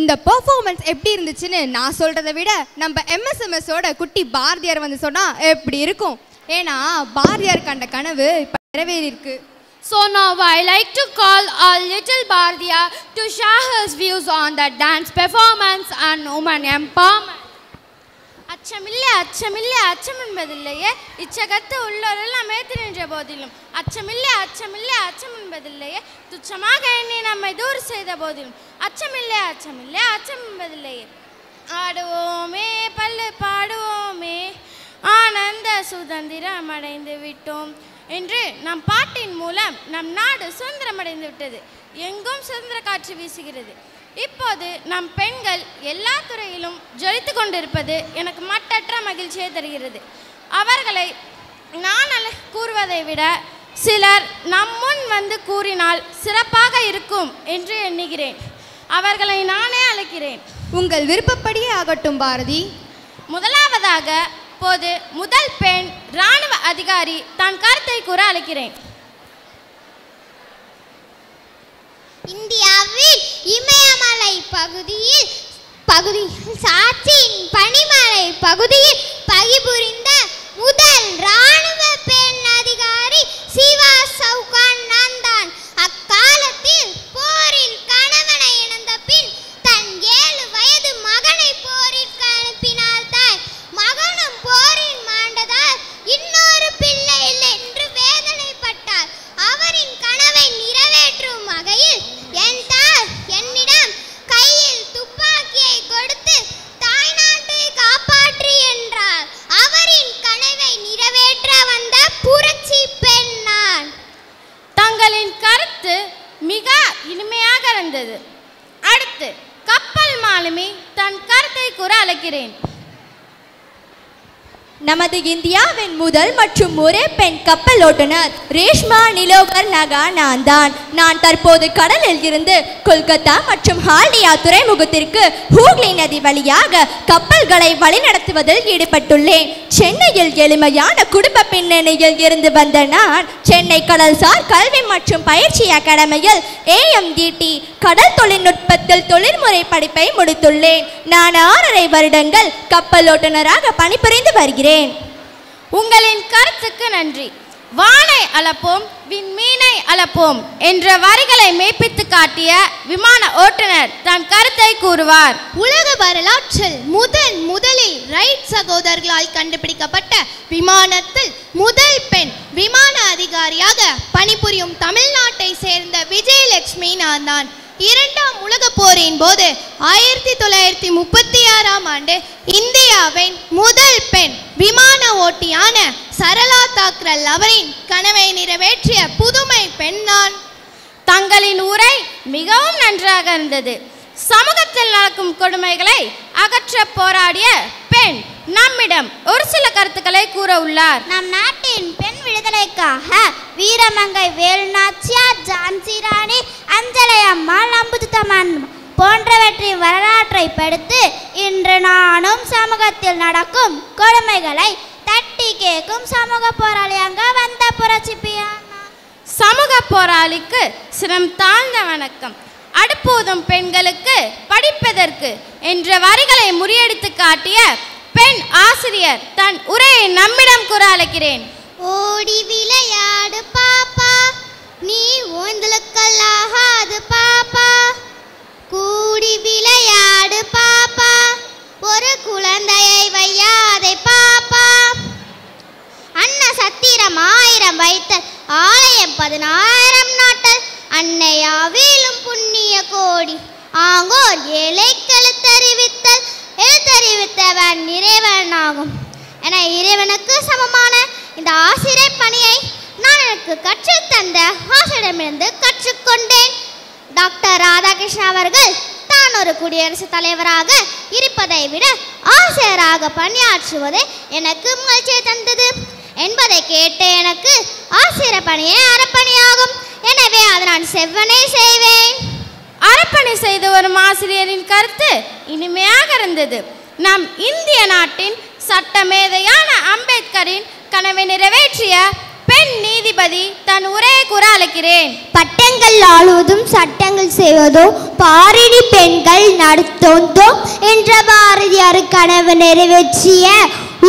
இந்த பெர்ஃபார்மன்ஸ் எப்படி இருந்துச்சுன்னு நான் சொல்கிறத விட நம்ம எம்எஸ்எம்எஸோட குட்டி பாரதியார் வந்து சொன்னால் எப்படி இருக்கும்? ஏன்னா பாரதியார் கண்ட கனவு இப்போ நிறைவேறியிருக்கு. So now I like to call our little Bhardiya to share his views on the dance performance and women empowerment. அச்சமில்லை அச்சமில்லை அச்சம் என்பதில்லையே இச்சகத்து உள்ளோரெல்லாம் மேத்து நின்ற போதிலும் அச்சமில்லை அச்சமில்லை அச்சம் என்பதில்லையே துச்சமாக எண்ணி நம்மை தூர் செய்த போதிலும் அச்சமில்லை அச்சமில்லை அச்சம் என்பதில்லையே ஆடுவோமே பல்லு பாடுவோமே ஆனந்த சுதந்திரம் அடைந்து விட்டோம் என்று நம் பாட்டின் மூலம் நம் நாடு சுதந்திரமடைந்து விட்டது. எங்கும் சுதந்திர காற்று வீசுகிறது. இப்போது நம் பெண்கள் எல்லா துறையிலும் ஜொலித்து கொண்டிருப்பது எனக்கு மட்டற்ற மகிழ்ச்சியை தருகிறது. அவர்களை நான் கூறுவதை விட சிலர் நம் முன் வந்து கூறினால் சிறப்பாக இருக்கும் என்று எண்ணுகிறேன். அவர்களை நானே அழைக்கிறேன். உங்கள் விருப்பப்படியே ஆகட்டும் பாரதி. முதலாவதாக போது முதல் பெண் இராணுவ அதிகாரி தான் கருத்தை கூற அழைக்கிறேன். இந்தியாவில் இமயமலை பகுதியில் சாட்சியின் பனிமலை பகுதியில் பணிபுரிந்த முதல் இராணுவ பெண் அதிகாரி சிவா சவுகான் நான் தான். அக்காலத்தில் போரில் கணவனை இழந்த பின் தன் 7 வயது மகனை போரிற்கு அனுப்பினாள் தாய். மகனும் போரில் மாண்டதால் இன்னொரு பிள்ளை இல்லை என்று வேதனைப்பட்டார். அவரின் கனவை நிறைவேற்றும் வகையில் என் தாய் என்னிடம் கையில் துப்பாக்கியை கொடுத்து தாய் நாட்டை காப்பாற்று என்றார். அவரின் கனவை நிறைவேற்ற வந்த புரட்சி பெண் நான். தங்களின் கருத்து மிக இனிமையாக இருந்தது. அடுத்து கப்பல் மாலுமி தன் கருத்தை கூற அழைக்கிறேன். நமது இந்தியாவின் முதல் மற்றும் ஒரே பெண் கப்பல் ஓட்டுநர் ரேஷ்மா நிலோகர் நகா நான் தான். நான் தற்போது கடலில் இருந்து கொல்கத்தா மற்றும் ஹால்டியா துறைமுகத்திற்கு ஹூக்ளி நதி வழியாக கப்பல்களை வழிநடத்துவதில் ஈடுபட்டுள்ளேன். சென்னையில் எளிமையான குடும்ப பின்னணியில் இருந்து வந்த நான் சென்னை கடல்சார் கல்வி மற்றும் பயிற்சி அகாடமியில் AMET கடல் தொழில்நுட்பத்தில் தொழில்முறை படிப்பை முடித்துள்ளேன். நான் 6.5 வருடங்கள் கப்பல் ஓட்டுநராக பணிபுரிந்து வருகிறேன். உங்களின் கருத்துக்கு நன்றி. வானை அளப்போம் விண்மீனை அளப்போம் என்ற வரிகளை மெய்ப்பித்து காட்டிய விமான ஓட்டுநர் தன் கருத்தை கூறுவார். உலக வரலாற்றில் முதலில் ரைட் சகோதரர்களால் கண்டுபிடிக்கப்பட்ட விமானத்தில் முதல் பெண் விமான அதிகாரியாக பணிபுரியும் தமிழ்நாட்டை சேர்ந்த விஜயலட்சுமி நான் தான். 2ஆம் உலகப் போரின் போது 1936ஆம் ஆண்டு இந்தியாவின் முதல் பெண் விமான ஓட்டியான சரளா தாக்ரல் அவரின் கனவை நிறைவேற்றிய புதுமை பெண் நான். தங்களின் உரை மிகவும் நன்றாக இருந்தது. சமூகத்தில் நடக்கும் கொடுமைகளை அகற்ற போராடிய பெண் நம்மிடம் ஒரு சில கருத்துக்களை கூற உள்ளார். நம் நாட்டின் பெண் விடுதலைக்காக வீரமங்கை வேலுநாச்சியார், ஜான்சி ராணி, அஞ்சலை அம்மாள், அம்புஜத்தம்மன் போன்றவற்றின் வரலாற்றை படித்து இன்று நானும் சமூகத்தில் நடக்கும் கொடுமைகளை தட்டி கேட்கும் சமூக போராளியாக வந்த புரட்சி பெண். சமூக போராளிக்கு சிரம் தாழ்ந்த வணக்கம். அடுப்போதும் பெண்களுக்கு படிப்பதற்கு என்ற வரிகளை முறியடித்து காட்டிய பெண் ஆசிரியர் தன் உரையை நம்மிடம் கூற அழைக்கிறேன். ஓடி விளையாடு பாப்பா, நீ ஓய்ந்தலுக்கல்லாகாது பாப்பா. கூடி விளையாடு பாப்பா, ஒரு குழந்தையை வையாதே பாப்பா. அன்ன சத்திரம் 1000 வைத்தல், ஆலயம் 16 நாட்டல், அன்னையாவிலும் புண்ணிய கோடி ஆங்கோர் ஏழை எழுத்தறிவித்தல், எழுத்தறிவித்தவன் இறைவனாகும் என இறைவனுக்கு சமமான இந்த ஆசிரியர் பணியை நான் எனக்கு கற்றுத்தந்த ஆசிரியரிடமிருந்து கற்றுக்கொண்டேன். டாக்டர் ராதாகிருஷ்ணன் அவர்கள் தான் ஒரு குடியரசுத் தலைவராக இருப்பதை விட ஆசிரியராக பணியாற்றுவதே எனக்கு மகிழ்ச்சியை தந்தது என்பதை கேட்டு எனக்கு ஆசிரியர் பணியே அறப்பணியாகும். எனவே அதை நான் செவ்வனே செய்வேன். அறப்பணி செய்து வரும் ஆசிரியரின் கருத்து இனிமையாக இருந்தது. நம் இந்திய நாட்டின் சட்டமேதையான அம்பேத்கரின் கனவை நிறைவேற்றிய பெண் நீதி நீதிபதி தன் உரையை கூற அழைக்கிறேன். பட்டங்கள் ஆளுவதும் சட்டங்கள் செய்வதோ பாரினி பெண்கள் நடத்தோந்தோ என்ற பாரதியார் கனவு நிறைவேற்றிய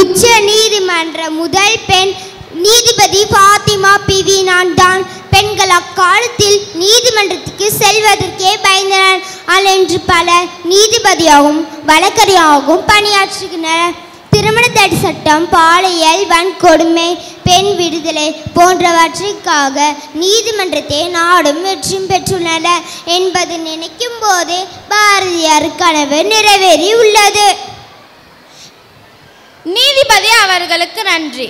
உச்ச நீதிமன்ற முதல் பெண் நீதிபதி ஃபாத்திமா பிவி நான் தான். பெண்கள் அக்காலத்தில் நீதிமன்றத்துக்கு செல்வதற்கே பயந்தனர். அன்று பலர் நீதிபதியாகவும் வழக்கறிஞராகவும் பணியாற்றுகின்றனர். திருமண தடை சட்டம், பாலியல் வன்கொடுமை, பெண் விடுதலை போன்றவற்றுக்காக நீதிமன்றத்தை நாடும் வெற்றி பெற்றுள்ளனர் என்பது நினைக்கும் போது பாரதியார் கனவு நிறைவேறி உள்ளது. நீதிபதி அவர்களுக்கு நன்றி.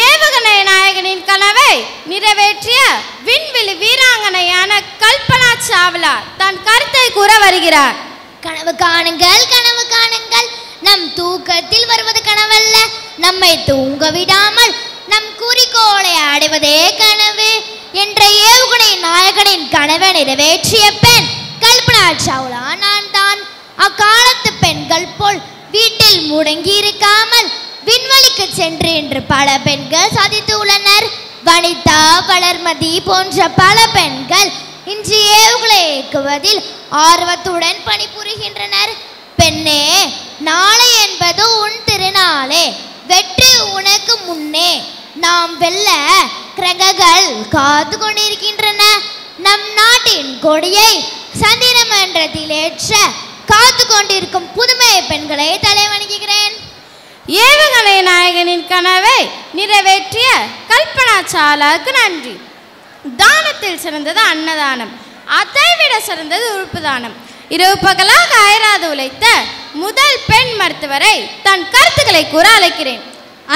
ஏவுகணை நாயகனின் கனவை நிறைவேற்றிய விண்வெளி வீராங்கனையான கல்பனா சாவ்லா தன் கருத்தை கூற வருகிறார். கனவு காணுங்கள், கனவு காணுங்கள். நம் தூக்கத்தில் வருவது கனவல்ல, நம்மை தூங்க விடாமல் நம் குறிக்கோளை அடைவதே கனவு என்ற ஏவுகணை நாயகனின் கனவை நிறைவேற்றிய பெண் கல்பனா சாவ்லா நான் தான். அக்காலத்து பெண்கள் போல் வீட்டில் முடங்கி இருக்காமல் விண்வெளிக்கு சென்று இன்று பல பெண்கள் சாதித்து உள்ளனர். வனிதா, வளர்மதி போன்ற பல பெண்கள் இன்று ஏவுகளை இயக்குவதில் ஆர்வத்துடன் பணிபுரிகின்றனர். பெண்ணே, நாளை என்பது உன் திருநாளே, வெற்றி உனக்கு முன்னே. நாம் வெல்ல கிரகங்கள் காத்து கொண்டிருக்கின்றன. நம் நாட்டின் கொடியை சந்திர மன்றத்தில் ஏற்ற காத்து கொண்டிருக்கும் புதுமை பெண்களை தலைவணங்குகிறேன். ஏவுகணை நாயகனின் கனவை நிறைவேற்றிய கல்பனா சாவ்லாவுக்கு நன்றி. தானத்தில் சிறந்தது அன்னதானம், அதைவிட சிறந்தது உறுப்பு தானம். இரவு பகலாக அயராது உழைத்த முதல் பெண் மருத்துவரை தன் கருத்துக்களை கூற அழைக்கிறேன்.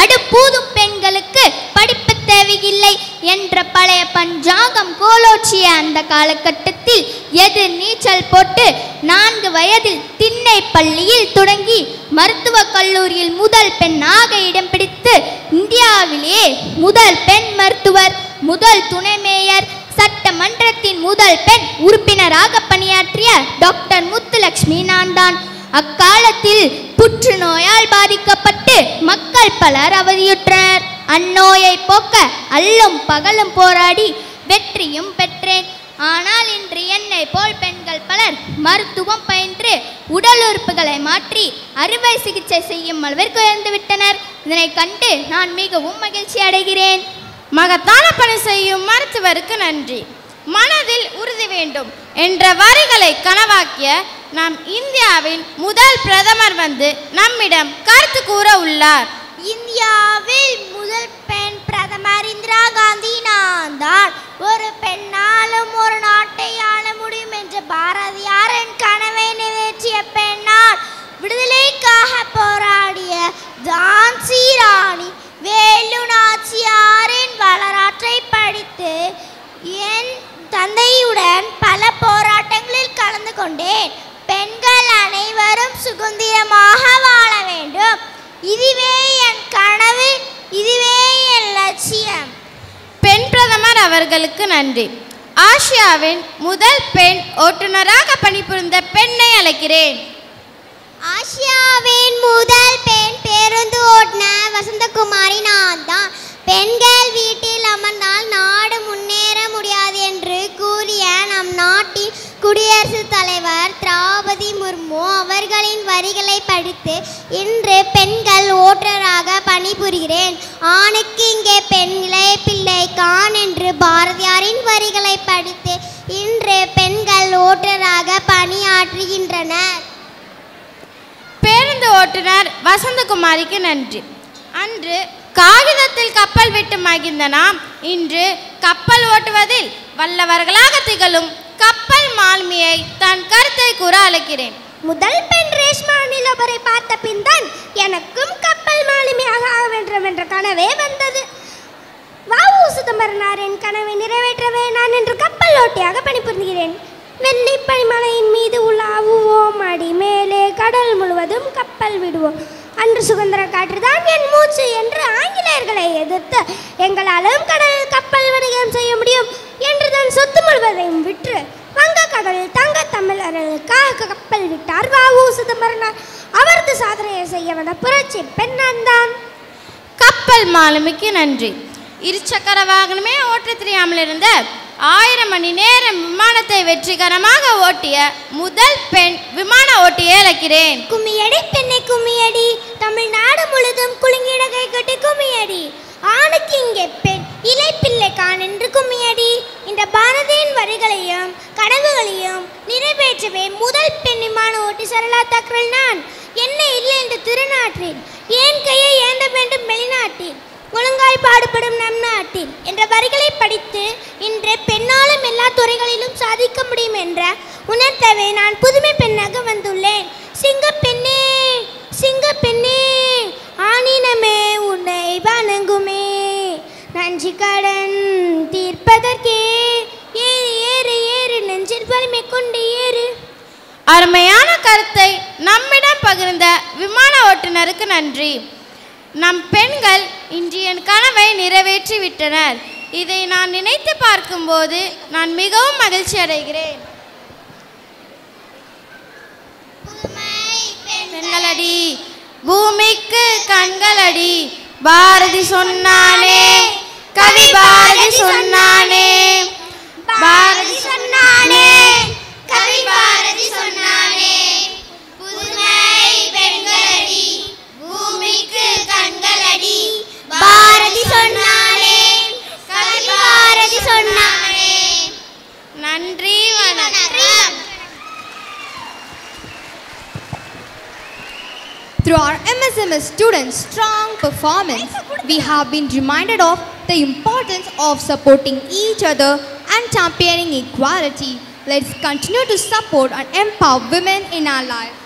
அடுப்பூதும் பெண்களுக்கு படிப்பு தேவையில்லை என்ற பழைய பஞ்சாங்கம் கோலோச்சிய அந்த காலகட்டத்தில் எதிர் நீச்சல் போட்டு 4 வயதில் திண்ணை பள்ளியில் தொடங்கி மருத்துவக் கல்லூரியில் முதல் பெண்ணாக இடம் பிடித்து இந்தியாவிலேயே முதல் பெண் மருத்துவர், முதல் துணை மேயர், சட்டமன்றத்தின் முதல் பெண் உறுப்பினராக பணியாற்றிய டாக்டர் முத்துலட்சுமி நான் தான். அக்காலத்தில் புற்றுநோயால் பாதிக்கப்பட்டு மக்கள் பலர் அவதியுற்றனர். அந்நோயை போக்க அல்லும் பகலும் போராடி வெற்றியும் பெற்றேன். ஆனால் இன்று என்னை போல் பெண்கள் பலர் மருத்துவம் பயின்று உடல் உறுப்புகளை மாற்றி அறுவை சிகிச்சை செய்யும் அளவிற்கு உயர்ந்து விட்டனர். இதனை கண்டு நான் மிகவும் மகிழ்ச்சி அடைகிறேன். மகத்தான பணி செய்யும் மருத்துவருக்கு நன்றி. மனதில் உறுதி வேண்டும் என்ற வரிகளை கனவாக்கிய நம் இந்தியாவின் முதல் பிரதமர் வந்து நம்மிடம் கருத்து கூற உள்ளார். இந்தியாவில் முதல் பெண் பிரதமர் இந்திரா காந்தி நான் தான். ஒரு பெண்ணாலும் ஒரு நாட்டை ஆள முடியும் என்ற பாரதியாரின் கனவை நிறைவேற்றிய பெண்ணால் விடுதலைக்காக போராடிய ஜான்சி ராணி வேலு நாச்சியாரின் வரலாற்றை படித்து என் தந்தையுடன் பல போராட்டங்களில் கலந்து கொண்டேன். பெண்கள் அனைவரும் சுதந்திரமாக வாழ வேண்டும். இதுவே என் கனவு, இதுவே என் லட்சியம். பெண் பிரதமர் அவர்களுக்கு நன்றி. ஆசியாவின் முதல் பெண் ஓட்டுநராக பணிபுரிந்த பெண்ணை அழைக்கிறேன். ஆசியாவின் முதல் பெண் பேருந்து ஓட்டுநர் வசந்தகுமாரி நான் தான். பெண்கள் வீட்டில் அமர்ந்தால் நாடு முன்னேற முடியாது என்று கூறிய நம் நாட்டின் குடியரசுத் தலைவர் திரௌபதி முர்மு அவர்களின் வரிகளை படித்து இன்று பெண்கள் ஓட்டுநராக பணிபுரிகிறேன். ஆணுக்கு இங்கே பெண் இளைய பிள்ளை கான் என்று பாரதியாரின் வரிகளை படித்து இன்று பெண்கள் ஓட்டுநராக பணியாற்றுகின்றனர். பேருந்து ஓட்டுநர் வசந்தகுமாரிக்கு நன்றி. அன்று காகிதத்தில் கப்பல் விட்டு மகிழ்ந்த நாம் இன்று கப்பல் ஓட்டுவதில் வல்லவர்களாக திகழும் கப்பல் மாலுமியை தன் கருத்தை கூற அழைக்கிறேன். முதல் பெண் ரேஷ்மா நிலோபரை பார்த்த பின் தான் எனக்கும் கப்பல் மாலுமியாக ஆக வேண்டும் என்ற கனவே வந்தது. வ.உ. சிதம்பரனாரின் கனவை நிறைவேற்றவே நான் இன்று கப்பல் ஓட்டியாக பணிபுரிகிறேன். வெள்ளி பனிமலையின் மீது உலாவுவோம், அடி மேலே கடல் முழுவதும் கப்பல் விடுவோம், அன்று சுதந்திர காற்றுதான் என் மூச்சு என்று ஆங்கிலேயர்களை எதிர்த்து எங்களாலும் கடலில் கப்பல் வணிகம் செய்ய முடியும் என்று தன் சொத்து முழுவதையும் விற்று வங்கக்கடலில் தங்க தமிழர்களுக்காக கப்பல் விட்டார் வ.உ. சிதம்பரனார். அவரது சாதனையை செய்ய வந்த புரட்சி பெண் நான் தான். கப்பல் மாலுமிக்கு நன்றி. இருசக்கர வாகனமே ஓட்ட தெரியாமல் இருந்த 1000 மணி நேரம் விமானத்தை வெற்றிகரமாக ஓட்டிய முதல் பெண் விமான ஓட்டியை அழைக்கிறேன். கும்மியடி பெண்ணை கும்மியடி, தமிழ்நாடு முழுதும் குலுங்கிட கை கட்டி கும்மியடி. ஆணுக்கு இங்கே பெண் இலைப்பிள்ளை காணென்று கும்மியடி. இந்த பாரதியின் வரிகளையும் கனவுகளையும் நிறைவேற்றவே முதல் பெண் விமான ஓட்டி சரளா தாக்கரேல் நான். என்ன இல்லை என்று திருநாட்டில், ஏன் கையை ஏந்த வேண்டும் வெளிநாட்டில், ஒழுங்காய் பாடுபடும் நம் நாட்டில் என்ற வரிகளை படித்து இன்று பெண்ணாலும் எல்லா துறைகளிலும் சாதிக்க முடியும் என்ற உணர்த்தவே நான் புதுமை பெண்ணாக வந்துள்ளேன். சிங்கப்பெண்ணே சிங்கப்பெண்ணே, ஆணினமே உன்னை வணங்குமே, நன்றி கடன் தீர்ப்பதற்கே ஏறு ஏறு ஏறு, நெஞ்சில் வலிமை கொண்டு ஏறு. அருமையான கருத்தை நம்மிடம் பகிர்ந்த விமான ஓட்டுநருக்கு நன்றி. நம் பெண்கள் இன்று என் கனவை நிறைவேற்றி விட்டனர். இதை நான் நினைத்து பார்க்கும்போது நான் மிகவும் மகிழ்ச்சி அடைகிறேன். பெண்களடி பூமிக்கு கண்களடி, பாரதி சொன்னானே கவி பாரதி சொன்னானே, பாரதி சொன்னானே கவி பாரதி சொன்னானே, புதுமை பெண்களடி பூமிக்கு கண்களடி, பாரதி சொன்னானே கவி பாரதி சொன்னானே. நன்றி, வணக்கம். Through our MSMS students' strong performance, we have been reminded of the importance of supporting each other and championing equality. Let's continue to support and empower women in our lives.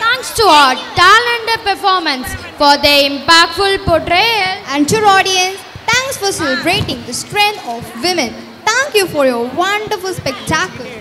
Thanks to our talented performance for their impactful portrayal. And to our audience, thanks for celebrating the strength of women. Thank you for your wonderful spectacle.